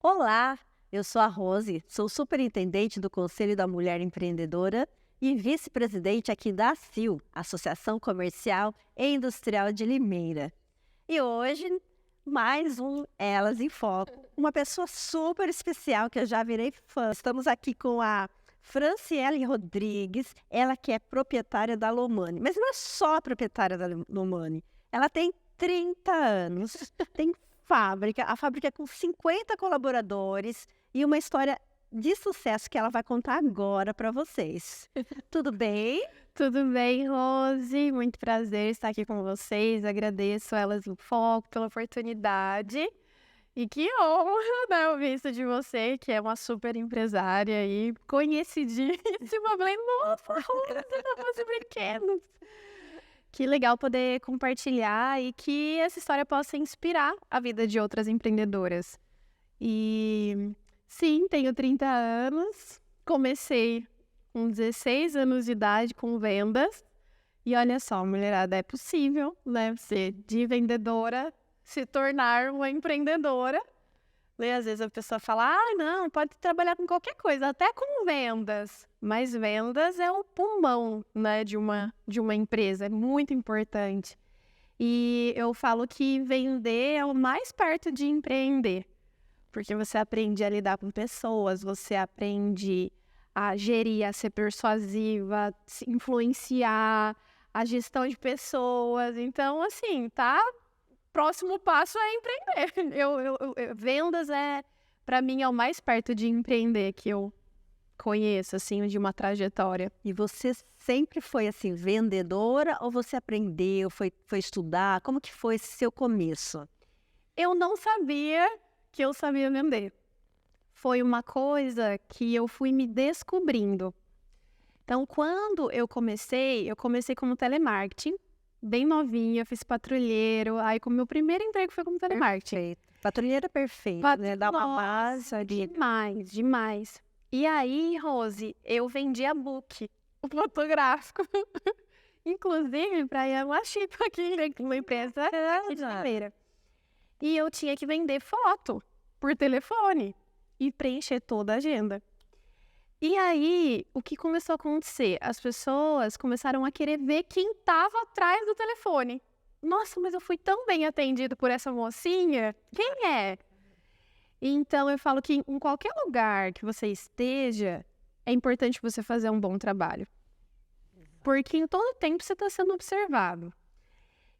Olá, eu sou a Rose, sou superintendente do Conselho da Mulher Empreendedora e vice-presidente aqui da ACIL, Associação Comercial e Industrial de Limeira. E hoje, mais um Elas em Foco, uma pessoa super especial que eu já virei fã. Estamos aqui com a Franciele Rodrigues, ela que é proprietária da Lomani. Mas não é só a proprietária da Lomani, ela tem 30 anos, tem fábrica, a fábrica é com 50 colaboradores e uma história de sucesso que ela vai contar agora para vocês. Tudo bem? Tudo bem, Rose? Muito prazer estar aqui com vocês. Agradeço Elas em Foco pela oportunidade. E que honra, né, ouvir isso de você, que é uma super empresária e conhecidíssima. Falei, nossa, Rose, negócio brinquedos. Que legal poder compartilhar e que essa história possa inspirar a vida de outras empreendedoras. E sim, tenho 30 anos, comecei com 16 anos de idade com vendas. E olha só, mulherada, é possível, né, ser de vendedora se tornar uma empreendedora. E às vezes a pessoa fala, não, pode trabalhar com qualquer coisa, até com vendas. Mas vendas é o pulmão, né, de uma empresa, é muito importante. E eu falo que vender é o mais perto de empreender. Porque você aprende a lidar com pessoas, você aprende a gerir, a ser persuasiva, se influenciar, a gestão de pessoas. Então, assim, tá? Próximo passo é empreender. Vendas para mim, é o mais perto de empreender que eu conheço, assim, de uma trajetória. E você sempre foi assim, vendedora ou você aprendeu, foi estudar? Como que foi esse seu começo? Eu não sabia que eu sabia vender. Foi uma coisa que eu fui me descobrindo. Então, quando eu comecei como telemarketing, bem novinha, fiz patrulheiro. Aí, o meu primeiro emprego foi como telemarketing. Perfeito. Patrulheira perfeita, né? Dá uma base ali. Demais, demais. E aí, Rose, eu vendia book, o fotográfico. Inclusive, para a Chip aqui, né, uma empresa aqui de Limeira. E eu tinha que vender foto por telefone e preencher toda a agenda. E aí, o que começou a acontecer? As pessoas começaram a querer ver quem estava atrás do telefone. Nossa, mas eu fui tão bem atendido por essa mocinha. Quem é? Então, eu falo que em qualquer lugar que você esteja, é importante você fazer um bom trabalho. Porque em todo tempo você está sendo observado.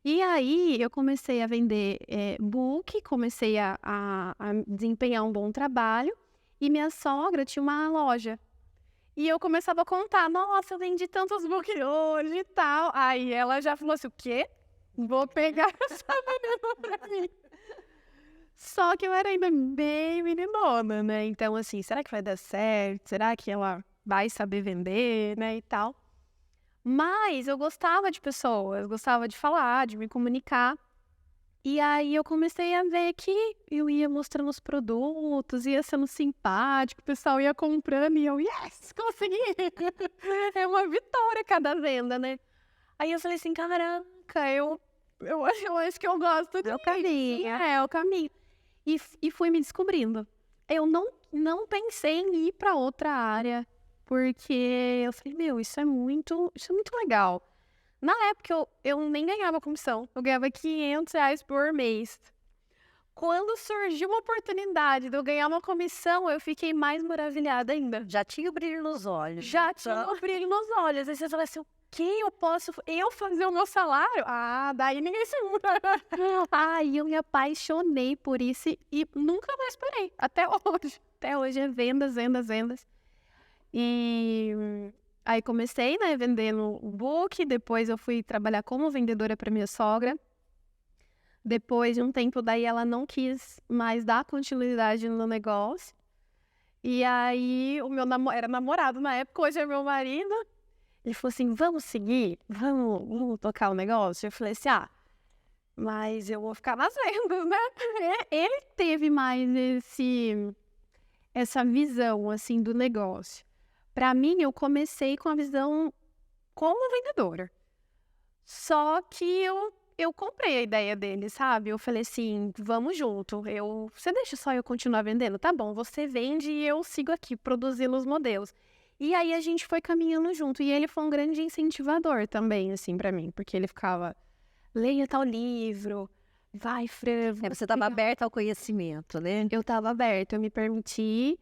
E aí, eu comecei a vender book, comecei a desempenhar um bom trabalho. E minha sogra tinha uma loja. E eu começava a contar, nossa, eu vendi tantos book hoje e tal. Aí ela já falou assim, o quê? Vou pegar essa menina pra mim. Só que eu era ainda bem meninona, né? Então, assim, será que vai dar certo? Será que ela vai saber vender, né, e tal? Mas eu gostava de pessoas, gostava de falar, de me comunicar. E aí eu comecei a ver que eu ia mostrando os produtos, ia sendo simpático, o pessoal ia comprando e eu, yes, consegui! É uma vitória cada venda, né? Aí eu falei assim, caraca, eu acho que eu gosto disso. É o caminho. É o caminho. E fui me descobrindo. Eu não pensei em ir para outra área, porque eu falei, meu, isso é muito legal. Na época, eu nem ganhava comissão. Eu ganhava R$ 500 por mês. Quando surgiu uma oportunidade de eu ganhar uma comissão, eu fiquei mais maravilhada ainda. Já tinha o brilho nos olhos. Já tinha um brilho nos olhos. Aí você fala assim, o que eu posso... Eu fazer o meu salário? Daí ninguém segura. Aí eu me apaixonei por isso e nunca mais parei. Até hoje. Até hoje é vendas, vendas, vendas. E... Aí comecei, né, vendendo o book, depois eu fui trabalhar como vendedora para minha sogra. Depois de um tempo, daí ela não quis mais dar continuidade no negócio. E aí o meu era namorado na época, hoje é meu marido. Ele falou assim, vamos seguir? Vamos tocar o negócio? Eu falei assim, mas eu vou ficar nas vendas, né? Ele teve mais essa visão, assim, do negócio. Para mim, eu comecei com a visão como vendedora. Só que eu eu comprei a ideia dele, sabe? Eu falei assim, vamos junto. Você deixa só eu continuar vendendo? Tá bom, você vende e eu sigo aqui, produzindo os modelos. E aí a gente foi caminhando junto. E ele foi um grande incentivador também, assim, pra mim. Porque ele ficava, leia tal livro, vai, Fran. Você estava aberta ao conhecimento, né? Eu estava aberta, eu me permiti.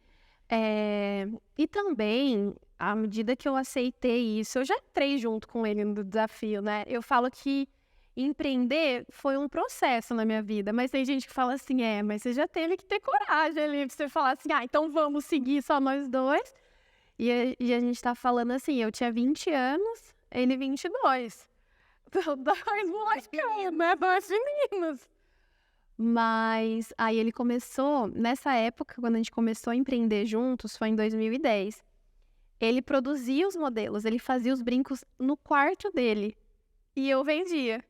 E também, à medida que eu aceitei isso, eu já entrei junto com ele no desafio, né? Eu falo que empreender foi um processo na minha vida, mas tem gente que fala assim, mas você já teve que ter coragem ali, pra você falar assim, então vamos seguir só nós dois. E a gente tá falando assim, eu tinha 20 anos, ele 22. Dois moleques, né? Dois meninos. Mas aí ele começou, nessa época, quando a gente começou a empreender juntos, foi em 2010. Ele produzia os modelos, ele fazia os brincos no quarto dele. E eu vendia.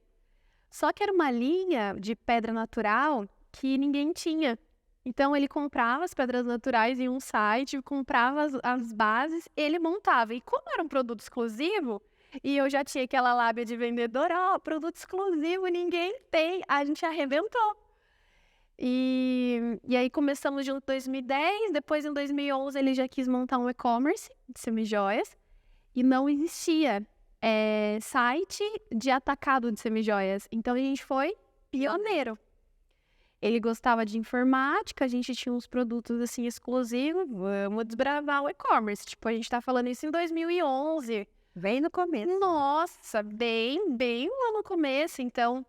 Só que era uma linha de pedra natural que ninguém tinha. Então ele comprava as pedras naturais em um site, comprava as bases, ele montava. E como era um produto exclusivo, e eu já tinha aquela lábia de vendedora, produto exclusivo, ninguém tem, a gente arrebentou. E aí começamos junto em 2010, depois em 2011 ele já quis montar um e-commerce de semijoias e não existia site de atacado de semijoias. Então a gente foi pioneiro. Ele gostava de informática, a gente tinha uns produtos assim exclusivos, vamos desbravar o e-commerce. Tipo, a gente tá falando isso em 2011. Bem no começo. Nossa, bem lá no começo, então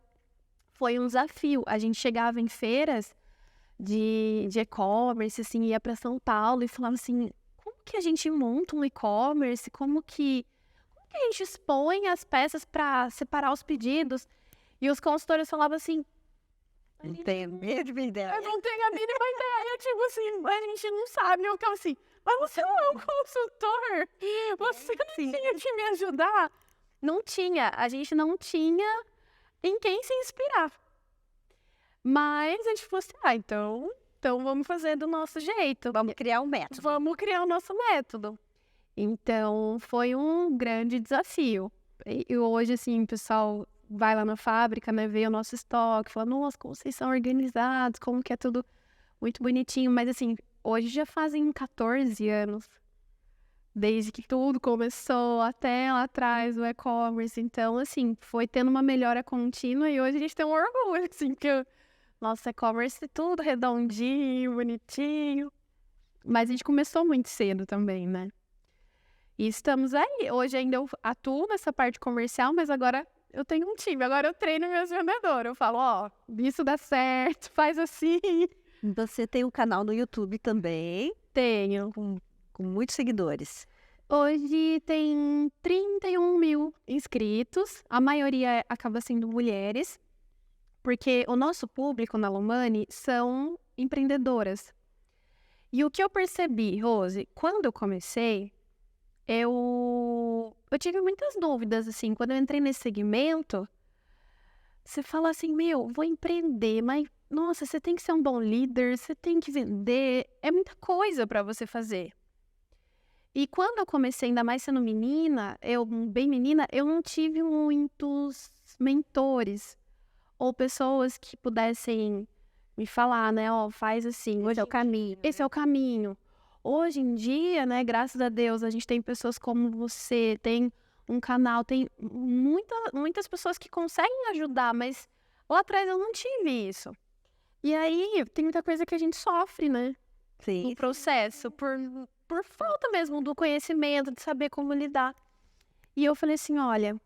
foi um desafio. A gente chegava em feiras de e-commerce, assim, ia para São Paulo e falava assim, como que a gente monta um e-commerce? Como que a gente expõe as peças para separar os pedidos? E os consultores falavam assim, Não tenho a mínima ideia. eu não tenho a mínima ideia, tipo assim, a gente não sabe. Eu ficava assim, mas você não é um consultor? Você não tinha que me ajudar? Não tinha, a gente não tinha em quem se inspirar. Mas a gente falou assim, então vamos fazer do nosso jeito. Vamos criar um método. Vamos criar o nosso método. Então, foi um grande desafio. E hoje, assim, o pessoal vai lá na fábrica, né, vê o nosso estoque, fala, nossa, como vocês são organizados, como que é tudo muito bonitinho. Mas, assim, hoje já fazem 14 anos, desde que tudo começou até lá atrás, o e-commerce. Então, assim, foi tendo uma melhora contínua e hoje a gente tem um orgulho, assim, que nosso e-commerce é tudo redondinho, bonitinho. Mas a gente começou muito cedo também, né? E estamos aí. Hoje ainda eu atuo nessa parte comercial, mas agora eu tenho um time. Agora eu treino meus vendedores. Eu falo, isso dá certo, faz assim. Você tem um canal no YouTube também. Tenho. Com muitos seguidores. Hoje tem 31 mil inscritos. A maioria acaba sendo mulheres. Porque o nosso público na Lumani são empreendedoras. E o que eu percebi, Rose, quando eu comecei, eu tive muitas dúvidas, assim. Quando eu entrei nesse segmento, você fala assim, vou empreender, mas, nossa, você tem que ser um bom líder, você tem que vender, é muita coisa para você fazer. E quando eu comecei, ainda mais sendo menina, bem menina, eu não tive muitos mentores ou pessoas que pudessem me falar, né, faz assim. Esse é o caminho. Esse é o caminho. Hoje em dia, né, graças a Deus, a gente tem pessoas como você, tem um canal, tem muitas pessoas que conseguem ajudar, mas lá atrás eu não tive isso. E aí, tem muita coisa que a gente sofre, né? Sim. No processo, por falta mesmo do conhecimento, de saber como lidar. E eu falei assim, olha,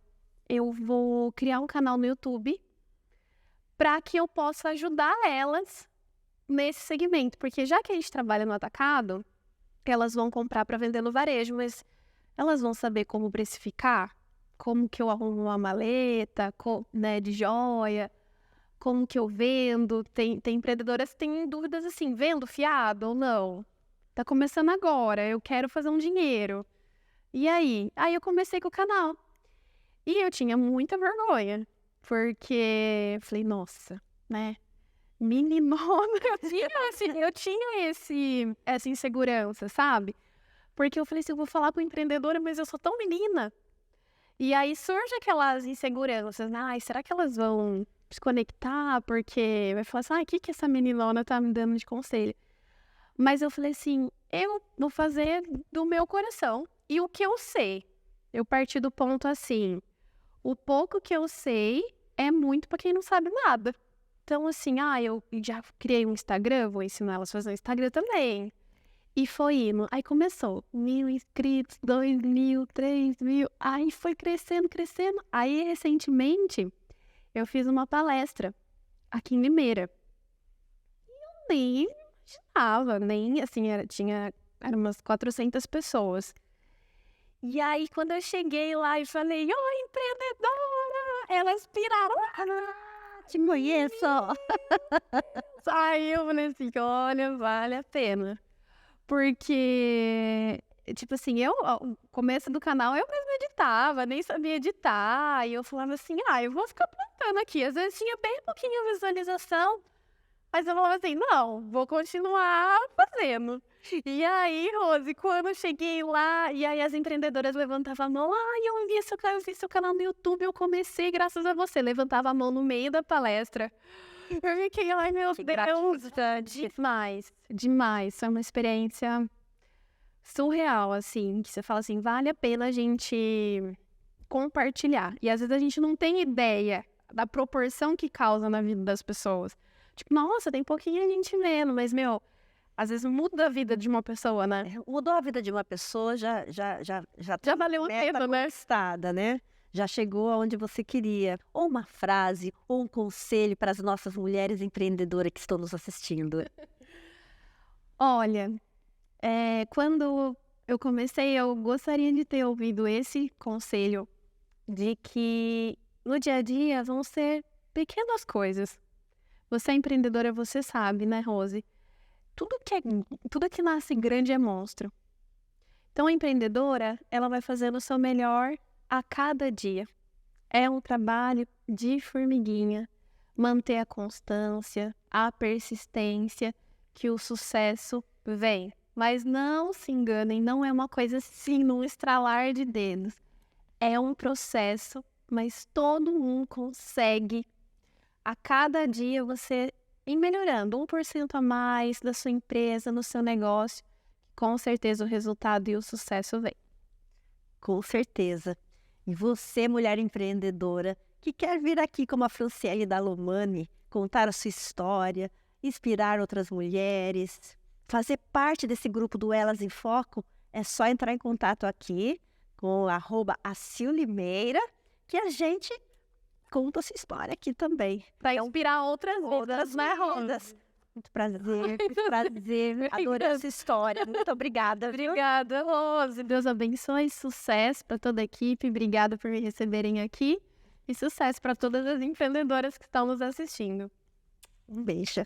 eu vou criar um canal no YouTube para que eu possa ajudar elas nesse segmento. Porque já que a gente trabalha no atacado, elas vão comprar para vender no varejo, mas elas vão saber como precificar, como que eu arrumo uma maleta, né, de joia, como que eu vendo. Tem empreendedoras que têm dúvidas assim, vendo fiado ou não? Tá começando agora, eu quero fazer um dinheiro. E aí? Aí eu comecei com o canal. E eu tinha muita vergonha, porque falei, nossa, né? Meninona, eu tinha essa insegurança, sabe? Porque eu falei assim, eu vou falar com empreendedora, mas eu sou tão menina. E aí surge aquelas inseguranças, né? Ai, será que elas vão se conectar? Porque vai falar assim, o que essa meninona tá me dando de conselho? Mas eu falei assim, eu vou fazer do meu coração. E o que eu sei? Eu parti do ponto assim, o pouco que eu sei é muito pra quem não sabe nada. Então assim, eu já criei um Instagram, vou ensinar elas a fazer um Instagram também. E foi indo. Aí começou, 1.000 inscritos, 2.000, 3.000. Aí foi crescendo, crescendo. Aí recentemente eu fiz uma palestra aqui em Limeira. E eu nem imaginava, nem assim, eram umas 400 pessoas. E aí, quando eu cheguei lá e falei, oi, empreendedora, elas piraram. Te conheço! Aí eu falei assim, olha, vale a pena. Porque, tipo assim, no começo do canal, eu mesma editava, nem sabia editar. E eu falava assim, eu vou ficar plantando aqui. Às vezes tinha bem pouquinho visualização. Mas eu falava assim, não, vou continuar fazendo. E aí, Rose, quando eu cheguei lá, e aí as empreendedoras levantavam a mão, eu vi seu canal no YouTube, eu comecei graças a você. Levantava a mão no meio da palestra. Eu fiquei, ai meu Deus, demais, demais. Foi uma experiência surreal, assim, que você fala assim, vale a pena a gente compartilhar. E às vezes a gente não tem ideia da proporção que causa na vida das pessoas. Tipo, nossa, tem pouquinho gente vendo, mas, às vezes muda a vida de uma pessoa, né? Mudou a vida de uma pessoa, já valeu o tempo, né? conquistada, né? Já chegou aonde você queria. Ou uma frase, ou um conselho para as nossas mulheres empreendedoras que estão nos assistindo. Olha, quando eu comecei, eu gostaria de ter ouvido esse conselho de que no dia a dia vão ser pequenas coisas. Você é empreendedora, você sabe, né, Rose? Tudo que nasce grande é monstro. Então, a empreendedora, ela vai fazendo o seu melhor a cada dia. É um trabalho de formiguinha. Manter a constância, a persistência, que o sucesso vem. Mas não se enganem, não é uma coisa assim, num estralar de dedos. É um processo, mas todo mundo consegue. A cada dia você ir melhorando 1% a mais da sua empresa, no seu negócio, com certeza o resultado e o sucesso vem. Com certeza. E você, mulher empreendedora, que quer vir aqui como a Franciele da Lomani, contar a sua história, inspirar outras mulheres, fazer parte desse grupo do Elas em Foco, é só entrar em contato aqui com @acillimeira, que a gente conta a sua história aqui também. Para inspirar outras vidas, né, Rose? Muito prazer. Adorei essa história. Muito obrigada. Obrigada, Rose. Deus abençoe, sucesso para toda a equipe. Obrigada por me receberem aqui. E sucesso para todas as empreendedoras que estão nos assistindo. Um beijo.